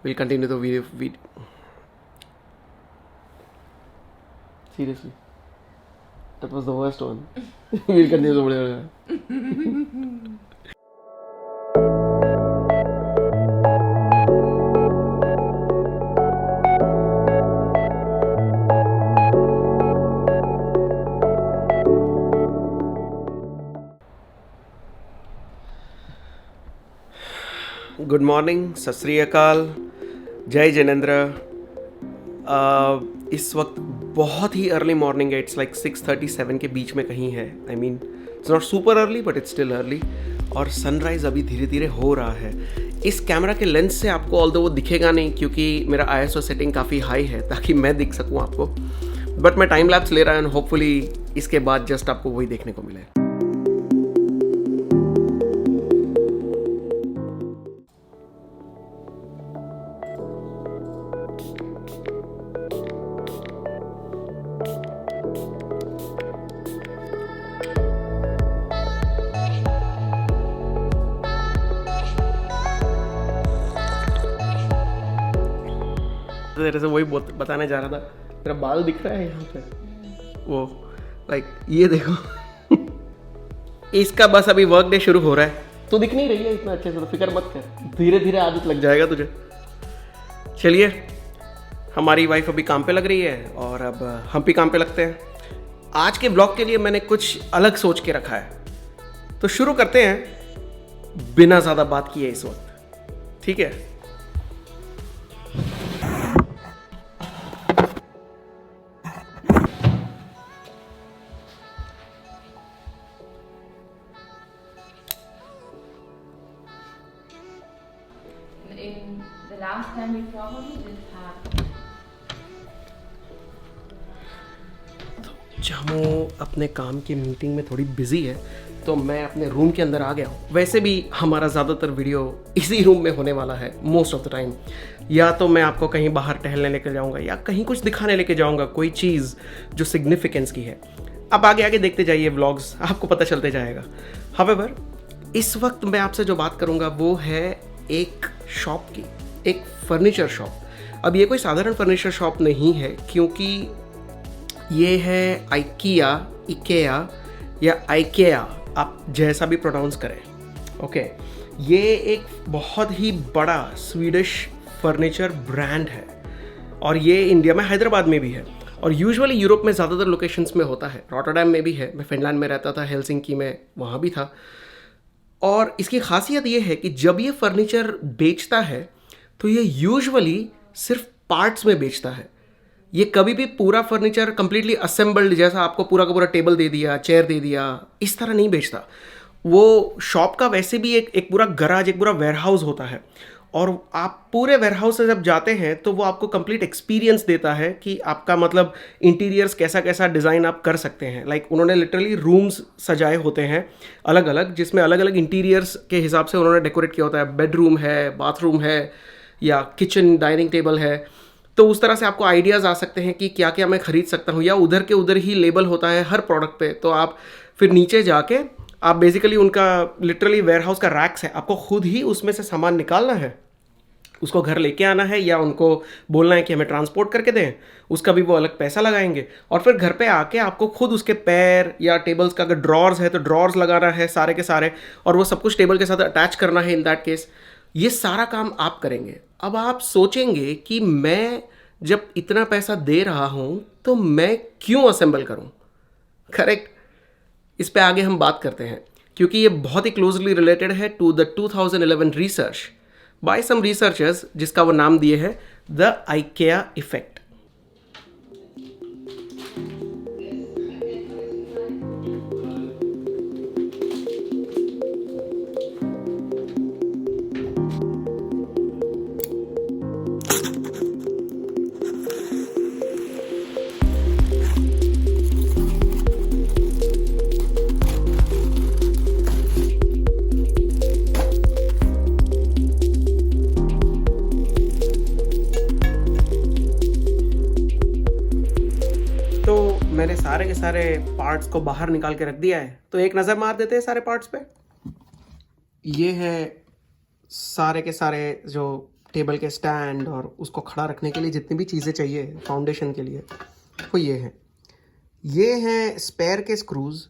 We'll continue the video. Seriously, that was the worst one. We'll continue the video. Good morning, सत श्री अकाल, जय जिनेंद्र। इस वक्त बहुत ही अर्ली मॉर्निंग है। इट्स लाइक 6:37 के बीच में कहीं है। I mean it's not super early but it's still early. और सनराइज़ अभी धीरे धीरे हो रहा है। इस कैमरा के लेंस से आपको ऑल्दो वो दिखेगा नहीं क्योंकि मेरा ISO सेटिंग काफ़ी हाई है ताकि मैं दिख सकूँ आपको। बट मैं टाइम लैप्स ले रहा हूँ, होपफुली इसके बाद जस्ट आपको वही देखने को मिले। तेरे से वही बताने जा रहा था, तेरा बाल दिख रहा है यहाँ पे, वो लाइक ये देखो। इसका बस अभी वर्क डे शुरू हो रहा है, तो दिख नहीं रही है इतना अच्छे से, तो फिक्र मत कर, धीरे धीरे आदत लग जाएगा तुझे। चलिए, हमारी वाइफ अभी काम पे लग रही है और अब हम भी काम पे लगते हैं। आज के ब्लॉग के लिए मैंने कुछ अलग सोच के रखा है, तो शुरू करते हैं बिना ज़्यादा बात किए इस वक्त, ठीक है? In the last time we probably did have. जामो अपने काम की मीटिंग में थोड़ी बिजी है, तो मैं अपने रूम के अंदर आ गया हूँ। वैसे भी हमारा ज़्यादातर वीडियो इसी रूम में होने वाला है मोस्ट ऑफ द टाइम। या तो मैं आपको कहीं बाहर टहलने लेके जाऊँगा या कहीं कुछ दिखाने लेके जाऊँगा, कोई चीज़ जो सिग्निफिकेंस की है। अब आगे आगे देखते जाइए व्लॉग्स, आपको पता चलते जाएगा। हावेवर, इस वक्त मैं आपसे जो बात करूँगा वो है एक शॉप की, एक फर्नीचर शॉप। अब ये कोई साधारण फर्नीचर शॉप नहीं है, क्योंकि ये है इकेया या आइकेया, आप जैसा भी प्रोनाउंस करें, ओके। ये एक बहुत ही बड़ा स्वीडिश फर्नीचर ब्रांड है और ये इंडिया में हैदराबाद में भी है और यूजुअली यूरोप में ज़्यादातर लोकेशंस में होता है। रॉटरडैम में भी है, मैं फिनलैंड में रहता था, हेलसिंकी में, वहाँ भी था। और इसकी खासियत ये है कि जब ये फर्नीचर बेचता है तो ये यूजुअली सिर्फ पार्ट्स में बेचता है। ये कभी भी पूरा फर्नीचर कंप्लीटली असेंबल्ड, जैसा आपको पूरा का पूरा टेबल दे दिया, चेयर दे दिया, इस तरह नहीं बेचता। वो शॉप का वैसे भी एक पूरा गराज, एक पूरा वेयरहाउस होता है और आप पूरे वेयरहाउस से जब जाते हैं तो वो आपको कंप्लीट एक्सपीरियंस देता है कि आपका मतलब इंटीरियर्स कैसा कैसा डिज़ाइन आप कर सकते हैं। लाइक उन्होंने लिटरली रूम्स सजाए होते हैं अलग अलग, जिसमें अलग अलग इंटीरियर्स के हिसाब से उन्होंने डेकोरेट किया होता है। बेडरूम है, बाथरूम है या किचन डाइनिंग टेबल है, तो उस तरह से आपको आइडियाज़ आ सकते हैं कि क्या क्या मैं ख़रीद सकता हूँ। या उधर के उधर ही लेबल होता है हर प्रोडक्ट पे, तो आप फिर नीचे जाके आप बेसिकली उनका लिटरली वेयरहाउस का रैक्स है, आपको खुद ही उसमें से सामान निकालना है, उसको घर लेके आना है या उनको बोलना है कि हमें ट्रांसपोर्ट करके दें, उसका भी वो अलग पैसा लगाएंगे। और फिर घर पे आके आपको खुद उसके पैर या टेबल्स का, अगर ड्रॉर्स है तो ड्रॉर्स लगाना है सारे के सारे, और वो सब कुछ टेबल के साथ अटैच करना है। इन दैट केस ये सारा काम आप करेंगे। अब आप सोचेंगे कि मैं जब इतना पैसा दे रहा हूँ तो मैं क्यों असेंबल करूँ? करेक्ट, इस पे आगे हम बात करते हैं, क्योंकि ये बहुत ही क्लोजली रिलेटेड है to the 2011 research by some researchers, जिसका वो नाम दिए है द आइकेया इफेक्ट। मैंने सारे के सारे पार्ट्स को बाहर निकाल के रख दिया है, तो एक नज़र मार देते हैं सारे पार्ट्स पे। ये है सारे के सारे जो टेबल के स्टैंड और उसको खड़ा रखने के लिए जितनी भी चीज़ें चाहिए फाउंडेशन के लिए, वो ये हैं स्पेयर के स्क्रूज़,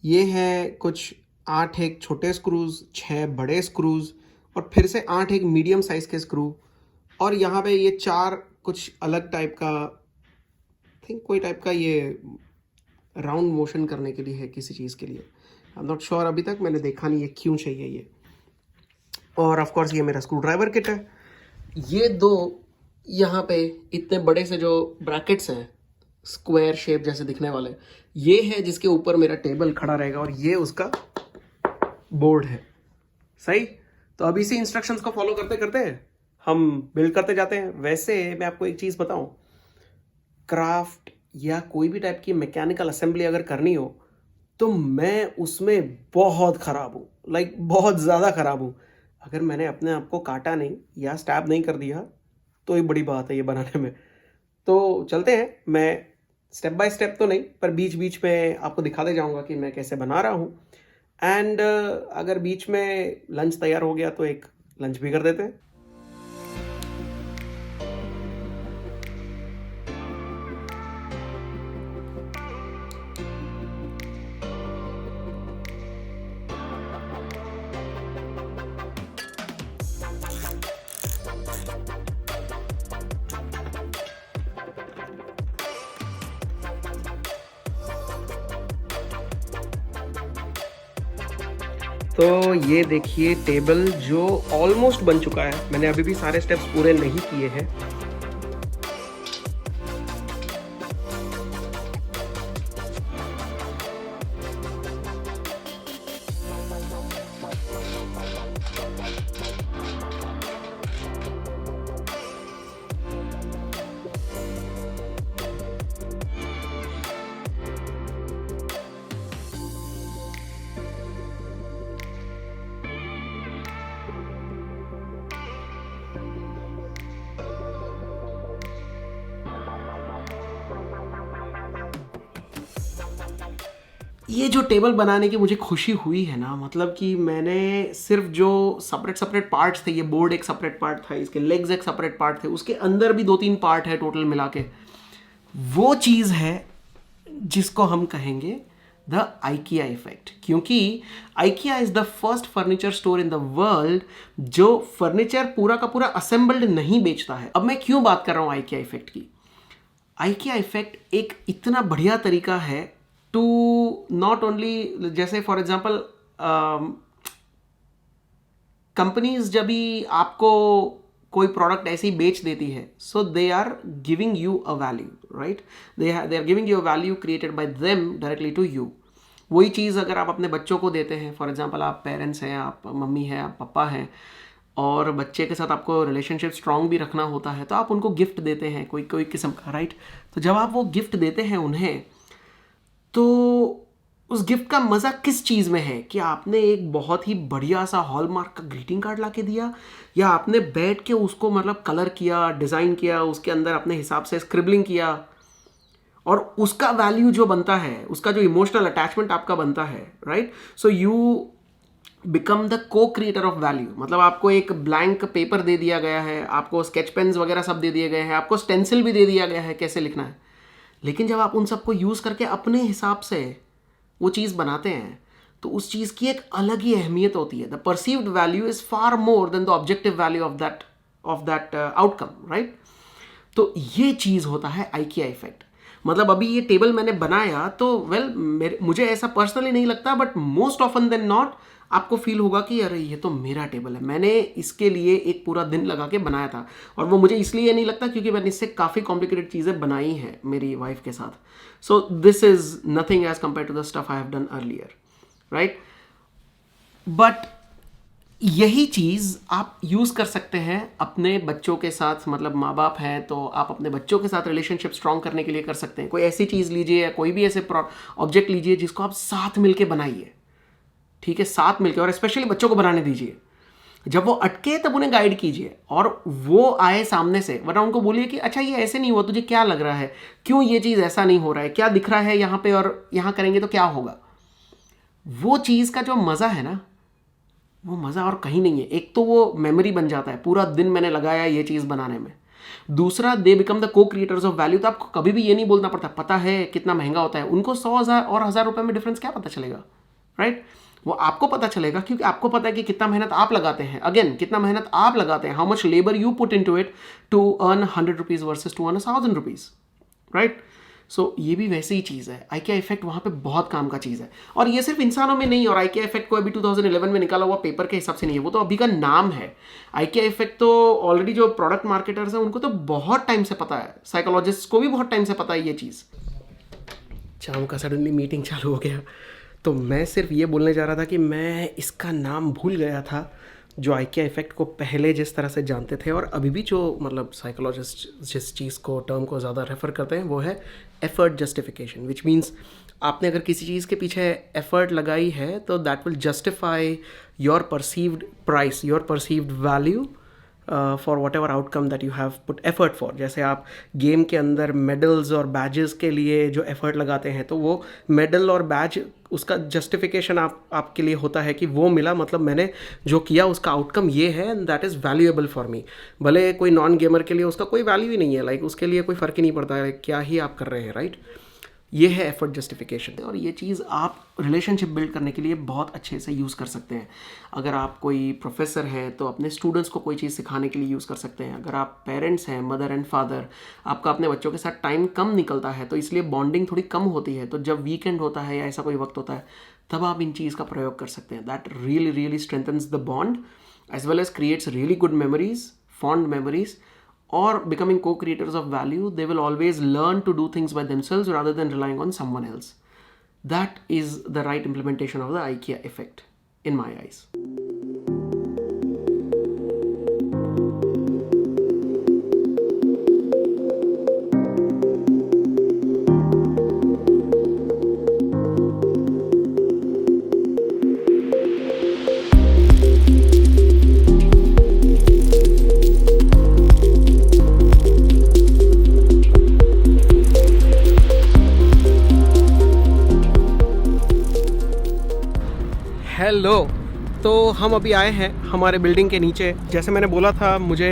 ये हैं कुछ 8 एक छोटे स्क्रूज़, 6 बड़े स्क्रूज़ और फिर से 8 एक मीडियम साइज़ के स्क्रू, और यहाँ पे ये 4 कुछ अलग टाइप का थिंक कोई टाइप का ये राउंड मोशन करने के लिए है किसी चीज़ के लिए। आई एम नॉट श्योर, अभी तक मैंने देखा नहीं है क्यों चाहिए ये। और ऑफ कोर्स ये मेरा स्क्रू ड्राइवर किट है। ये दो यहाँ पे इतने बड़े से जो ब्रैकेट्स हैं स्क्वायर शेप जैसे दिखने वाले, ये है जिसके ऊपर मेरा टेबल खड़ा रहेगा और ये उसका बोर्ड है। सही, तो अभी इसी इंस्ट्रक्शंस को फॉलो करते करते हम बिल्ड करते जाते हैं। वैसे मैं आपको एक चीज़ बताऊं, क्राफ्ट या कोई भी टाइप की मैकेनिकल असेंबली अगर करनी हो तो मैं उसमें बहुत ख़राब हूँ, लाइक बहुत ज़्यादा ख़राब हूँ। अगर मैंने अपने आप को काटा नहीं या स्टैब नहीं कर दिया तो ये बड़ी बात है ये बनाने में। तो चलते हैं, मैं स्टेप बाय स्टेप तो नहीं पर बीच बीच में आपको दिखाते जाऊंगा कि मैं कैसे बना रहा हूँ। एंड अगर बीच में लंच तैयार हो गया तो एक लंच भी कर देते हैं। तो ये देखिए टेबल जो ऑलमोस्ट बन चुका है। मैंने अभी भी सारे स्टेप्स पूरे नहीं किए हैं। ये जो टेबल बनाने की मुझे खुशी हुई है ना, मतलब कि मैंने सिर्फ जो सेपरेट सेपरेट पार्ट्स थे, ये बोर्ड एक सेपरेट पार्ट था, इसके लेग्स एक सेपरेट पार्ट थे, उसके अंदर भी 2-3 पार्ट है टोटल मिला के, वो चीज़ है जिसको हम कहेंगे द IKEA इफेक्ट। क्योंकि IKEA is the first furniture store in the world जो फर्नीचर पूरा का पूरा असेंबल्ड नहीं बेचता है। अब मैं क्यों बात कर रहा हूँ IKEA इफेक्ट की? IKEA इफेक्ट एक इतना बढ़िया तरीका है टू नॉट ओनली, जैसे फॉर एग्जाम्पल कंपनीज जब भी आपको कोई प्रोडक्ट ऐसे ही बेच देती है, so they are giving you a value, right? They are giving you a value created by them directly to you. वही चीज़ अगर आप अपने बच्चों को देते हैं, फॉर एग्जाम्पल आप पेरेंट्स हैं, आप मम्मी हैं, आप पापा हैं, और बच्चे के साथ आपको रिलेशनशिप स्ट्रांग भी रखना होता है, तो आप उनको गिफ्ट देते हैं कोई कोई किस्म का, राइट? तो जब आप वो गिफ्ट देते हैं उन्हें, तो उस गिफ्ट का मज़ा किस चीज़ में है कि आपने एक बहुत ही बढ़िया सा हॉलमार्क का ग्रीटिंग कार्ड ला के दिया, या आपने बैठ के उसको मतलब कलर किया, डिज़ाइन किया, उसके अंदर अपने हिसाब से स्क्रिबलिंग किया, और उसका वैल्यू जो बनता है, उसका जो इमोशनल अटैचमेंट आपका बनता है, right? So you become the को क्रिएटर ऑफ वैल्यू। मतलब आपको एक ब्लैंक पेपर दे दिया गया है, आपको स्केच पेन्स वगैरह सब दे दिए गए हैं, आपको स्टेंसिल भी दे दिया गया है कैसे लिखना है, लेकिन जब आप उन सबको यूज़ करके अपने हिसाब से वो चीज़ बनाते हैं तो उस चीज़ की एक अलग ही अहमियत होती है। The perceived value is far more than the objective value of that outcome, right? तो ये चीज़ होता है IKEA इफेक्ट। मतलब अभी ये टेबल मैंने बनाया तो मुझे ऐसा पर्सनली नहीं लगता, but most often than not आपको फील होगा कि अरे ये तो मेरा टेबल है, मैंने इसके लिए एक पूरा दिन लगा के बनाया था। और वो मुझे इसलिए नहीं लगता क्योंकि मैंने इससे काफ़ी कॉम्प्लिकेटेड चीज़ें बनाई हैं मेरी वाइफ के साथ। So this is nothing as compare to the stuff I have done earlier, right? But यही चीज़ आप यूज़ कर सकते हैं अपने बच्चों के साथ। मतलब माँ बाप हैं तो आप अपने बच्चों के साथ रिलेशनशिप स्ट्रॉन्ग करने के लिए कर सकते हैं। कोई ऐसी चीज़ लीजिए या कोई भी ऐसे ऑब्जेक्ट लीजिए जिसको आप साथ मिलके बनाइए, ठीक है? साथ मिलके, और स्पेशली बच्चों को बनाने दीजिए। जब वो अटके तब उन्हें गाइड कीजिए और वो आए सामने से, वरना उनको बोलिए कि अच्छा ये ऐसे नहीं हुआ, तुझे क्या लग रहा है, क्यों ये चीज़ ऐसा नहीं हो रहा है, क्या दिख रहा है यहाँ पे, और यहाँ करेंगे तो क्या होगा। वो चीज़ का जो मज़ा है ना, वो मज़ा और कहीं नहीं है। एक तो वो मेमोरी बन जाता है, पूरा दिन मैंने लगाया ये चीज़ बनाने में। दूसरा, दे बिकम द को क्रिएटर्स ऑफ वैल्यू। तो आपको कभी भी ये नहीं बोलना पड़ता, पता है कितना महंगा होता है, उनको 100,000 और 1,000 रुपये में डिफरेंस क्या पता चलेगा, राइट? वो आपको पता चलेगा क्योंकि आपको पता है कि कितना मेहनत आप लगाते हैं। अगेन, कितना मेहनत आप लगाते हैं, how much labour you put into it to earn 100 rupees versus to earn 1,000 rupees, right? So ये भी वैसे ही चीज़ है। आइकिया इफेक्ट वहाँ पे बहुत काम का चीज़ है। और ये सिर्फ इंसानों में नहीं, और आइकिया इफेक्ट को अभी 2011 में निकाला हुआ पेपर के हिसाब से नहीं है, वो तो अभी का नाम है। आइकिया इफेक्ट तो ऑलरेडी जो प्रोडक्ट मार्केटर्स हैं उनको तो बहुत टाइम से पता है, साइकोलॉजिस्ट को भी बहुत टाइम से पता है ये चीज़। शाम का सडनली मीटिंग चालू हो गया, तो मैं सिर्फ ये बोलने जा रहा था कि मैं इसका नाम भूल गया था, जो आइकिया इफेक्ट को पहले जिस तरह से जानते थे और अभी भी जो मतलब साइकोलॉजिस्ट जिस चीज़ को टर्म को ज़्यादा रेफ़र करते हैं वो है एफर्ट जस्टिफिकेशन, विच मीन्स आपने अगर किसी चीज़ के पीछे एफर्ट लगाई है तो that will justify your perceived price, your perceived value for what ever outcome that you have put effort for. जैसे आप गेम के अंदर मेडल्स और बैजेस के लिए जो एफर्ट लगाते हैं, तो वो मेडल और बैज उसका जस्टिफिकेशन आपके लिए होता है कि वो मिला, मतलब मैंने जो किया उसका आउटकम ये है and that is valuable for me. भले कोई नॉन गेमर के लिए उसका कोई वैल्यू ही नहीं है, लाइक उसके लिए कोई फ़र्क ही नहीं पड़ता है क्या ही आप कर रहे हैं, राइट? ये है एफर्ट जस्टिफिकेशन। और ये चीज़ आप रिलेशनशिप बिल्ड करने के लिए बहुत अच्छे से यूज़ कर सकते हैं। अगर आप कोई प्रोफेसर हैं तो अपने स्टूडेंट्स को कोई चीज़ सिखाने के लिए यूज़ कर सकते हैं। अगर आप पेरेंट्स हैं, मदर एंड फादर, आपका अपने बच्चों के साथ टाइम कम निकलता है तो इसलिए बॉन्डिंग थोड़ी कम होती है, तो जब वीकेंड होता है या ऐसा कोई वक्त होता है तब आप इन चीज़ का प्रयोग कर सकते हैं। That really really strengthens the bond as well as creates really good memories, fond memories, or becoming co-creators of value. They will always learn to do things by themselves rather than relying on someone else. That is the right implementation of the IKEA effect in my eyes. Hello, तो हम अभी आए हैं हमारे building के नीचे। जैसे मैंने बोला था मुझे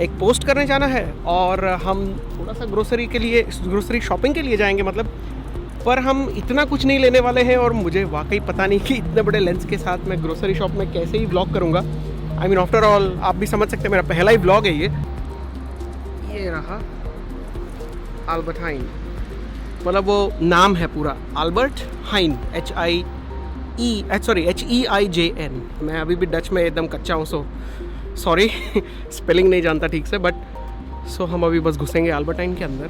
एक पोस्ट करने जाना है और हम थोड़ा सा ग्रोसरी शॉपिंग के लिए जाएंगे मतलब, पर हम इतना कुछ नहीं लेने वाले हैं और मुझे वाकई पता नहीं कि इतने बड़े लेंस के साथ मैं ग्रोसरी शॉप में कैसे ही व्लॉग करूँगा। आई मीन आफ्टर ऑल आप भी समझ सकते हैं मेरा पहला ही व्लॉग है ये रहा अल्बर्ट हाइन, मतलब वो नाम है पूरा अल्बर्ट हाइन, HEIJN। मैं अभी भी डच में एकदम कच्चा हूँ, सो सॉरी स्पेलिंग नहीं जानता ठीक से, बट सो हम अभी बस घुसेंगे अल्बर्टाइन के अंदर।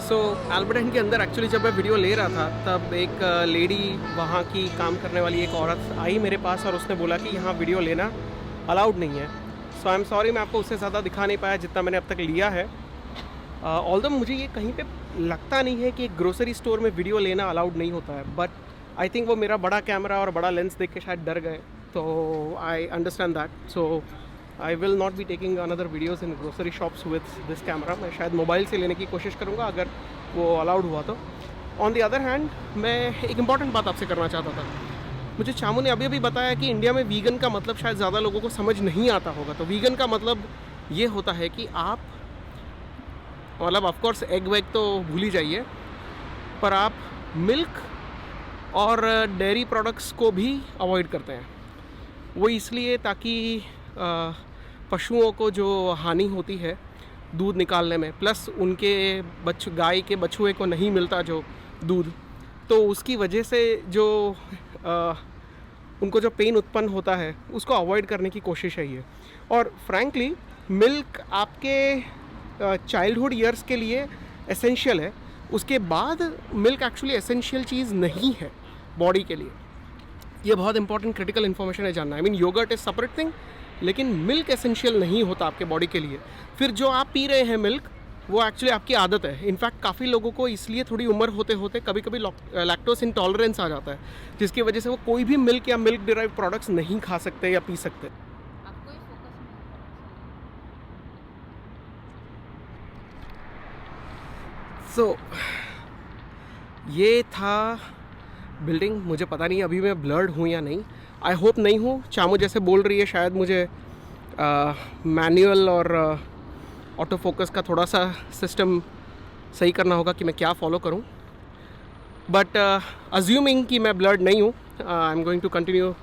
सो अल्बर्टाइन के अंदर एक्चुअली जब मैं वीडियो ले रहा था तब एक लेडी वहाँ की काम करने वाली एक औरत आई मेरे पास और उसने बोला कि यहाँ वीडियो लेना अलाउड नहीं है। सो आई एम सॉरी, मैं आपको उससे ज़्यादा दिखा नहीं पाया जितना मैंने अब तक लिया है। ऑल्दो मुझे ये कहीं पे लगता नहीं है कि एक ग्रोसरी स्टोर में वीडियो लेना अलाउड नहीं होता है, बट आई थिंक वो मेरा बड़ा कैमरा और बड़ा लेंस देख के शायद डर गए, तो I understand that. So I will not be taking another videos in grocery shops with this camera. मैं शायद मोबाइल से लेने की कोशिश करूँगा, अगर वो अलाउड हुआ तो। ऑन द अदर हैंड मैं एक इम्पॉर्टेंट बात आपसे करना चाहता था। मुझे चामू ने अभी अभी बताया कि इंडिया में वीगन का मतलब शायद ज़्यादा लोगों को समझ नहीं आता होगा। तो वीगन का मतलब ये होता है कि आप मतलब ऑफकोर्स एग वेग तो भूल ही जाइए, पर आप मिल्क और डेयरी प्रोडक्ट्स को भी अवॉइड करते हैं। वो इसलिए ताकि पशुओं को जो हानि होती है दूध निकालने में, प्लस उनके गाय के बछुए को नहीं मिलता जो दूध, तो उसकी वजह से जो उनको जो पेन उत्पन्न होता है उसको अवॉइड करने की कोशिश है ये। और फ्रैंकली मिल्क आपके चाइल्डहुड ईयर्स के लिए एसेंशियल है, उसके बाद मिल्क एक्चुअली एसेंशियल चीज़ नहीं है बॉडी के लिए। ये बहुत इंपॉर्टेंट क्रिटिकल इन्फॉर्मेशन है जानना। I mean yogurt is separate thing, लेकिन मिल्क एसेंशियल नहीं होता आपके बॉडी के लिए। फिर जो आप पी रहे हैं मिल्क, वो एक्चुअली आपकी आदत है। इनफैक्ट काफ़ी लोगों को इसलिए थोड़ी उम्र होते होते कभी कभी लैक्टोस इंटॉलरेंस आ जाता है, जिसकी वजह से वो कोई भी मिल्क या मिल्क डिराइव प्रोडक्ट्स नहीं खा सकते या पी सकते। आपको ही फोकस में सो ये था बिल्डिंग। मुझे पता नहीं अभी मैं ब्लर्ड हूँ या नहीं, आई होप नहीं हूँ। चामू जैसे बोल रही है शायद मुझे मैनुअल और ऑटो फोकस का थोड़ा सा सिस्टम सही करना होगा कि मैं क्या फॉलो करूं। बट अज्यूमिंग कि मैं ब्लर्ड नहीं हूँ, I am going to continue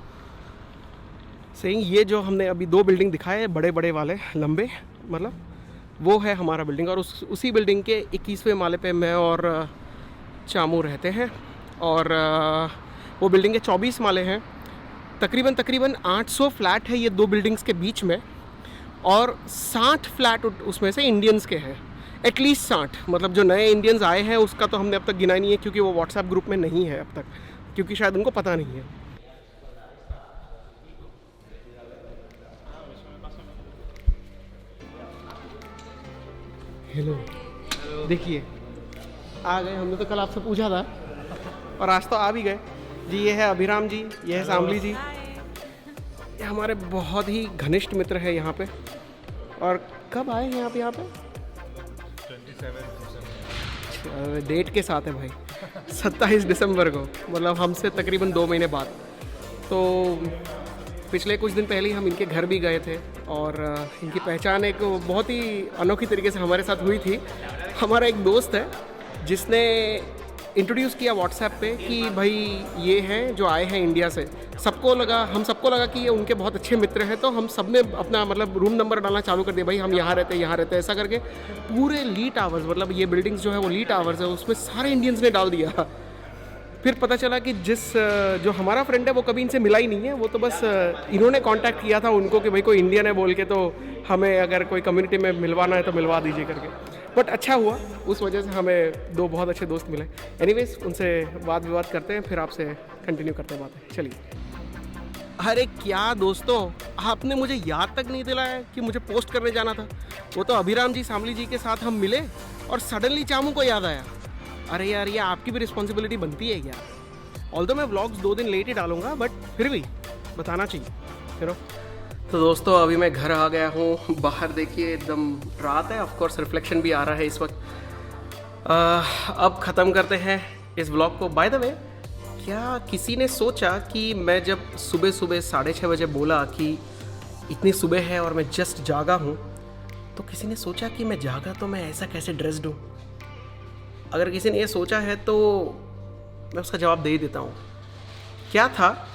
saying ये जो हमने अभी 2 बिल्डिंग दिखाए बड़े बड़े वाले लंबे, मतलब वो है हमारा बिल्डिंग। और उसी बिल्डिंग के 21वें माले पे मैं और चामू रहते हैं। और वो बिल्डिंग के 24 माले हैं। तकरीबन 800 फ्लैट है ये 2 बिल्डिंग्स के बीच में, और 60 फ्लैट उसमें से इंडियंस के हैं। एटलीस्ट 60, मतलब जो नए इंडियंस आए हैं उसका तो हमने अब तक गिना नहीं है, क्योंकि वो व्हाट्सएप ग्रुप में नहीं है अब तक, क्योंकि शायद उनको पता नहीं है। हेलो, देखिए आ गए। हमने तो कल आपसे पूछा था और आज तो आ भी गए जी। ये है अभिराम जी, ये है शामली जी, ये हमारे बहुत ही घनिष्ठ मित्र है यहाँ पे। और कब आए हैं आप यहाँ पे? 27 डेट के साथ है भाई, 27 दिसंबर को, मतलब हमसे तकरीबन 2 महीने बाद। तो पिछले कुछ दिन पहले ही हम इनके घर भी गए थे, और इनकी पहचान एक बहुत ही अनोखी तरीके से हमारे साथ हुई थी। हमारा एक दोस्त है जिसने इंट्रोड्यूस किया व्हाट्सएप पे कि भाई ये हैं जो आए हैं इंडिया से। हम सबको लगा कि ये उनके बहुत अच्छे मित्र हैं, तो हम सब ने अपना मतलब रूम नंबर डालना चालू कर दिया, भाई हम यहाँ रहते हैं ऐसा करके। पूरे लीट आवर्स, मतलब ये बिल्डिंग्स जो है वो लीट आवर्स है, उसमें सारे इंडियंस ने डाल दिया। फिर पता चला कि जो हमारा फ्रेंड है वो कभी इनसे मिला ही नहीं है, वो तो बस इन्होंने कांटेक्ट किया था उनको कि भाई कोई इंडियन है बोल के, तो हमें अगर कोई कम्युनिटी में मिलवाना है तो मिलवा दीजिए करके। बट अच्छा हुआ, उस वजह से हमें 2 बहुत अच्छे दोस्त मिले। एनीवेज, उनसे वाद विवाद करते हैं, फिर आपसे कंटिन्यू करते हैं बातें। चलिए। अरे क्या दोस्तों, आपने मुझे याद तक नहीं दिलाया कि मुझे पोस्ट करने जाना था। वो तो अभिराम जी शामली जी के साथ हम मिले और सडनली चामू को याद आया। अरे यार, ये आपकी भी रिस्पॉन्सिबिलिटी बनती है यार। ऑल्दो मैं व्लॉग्स 2 दिन लेट ही डालूंगा, बट फिर भी बताना चाहिए। फिर तो दोस्तों अभी मैं घर आ गया हूँ। बाहर देखिए एकदम रात है, ऑफकोर्स रिफ्लेक्शन भी आ रहा है इस वक्त। अब ख़त्म करते हैं इस व्लॉग को। बाय द वे, क्या किसी ने सोचा कि मैं जब सुबह 6:30 बजे बोला कि इतनी सुबह है और मैं जस्ट जागा हूँ, तो किसी ने सोचा कि मैं जागा तो मैं ऐसा कैसे ड्रेस्ड हूँ? अगर किसी ने ये सोचा है तो मैं उसका जवाब दे ही देता हूँ। क्या था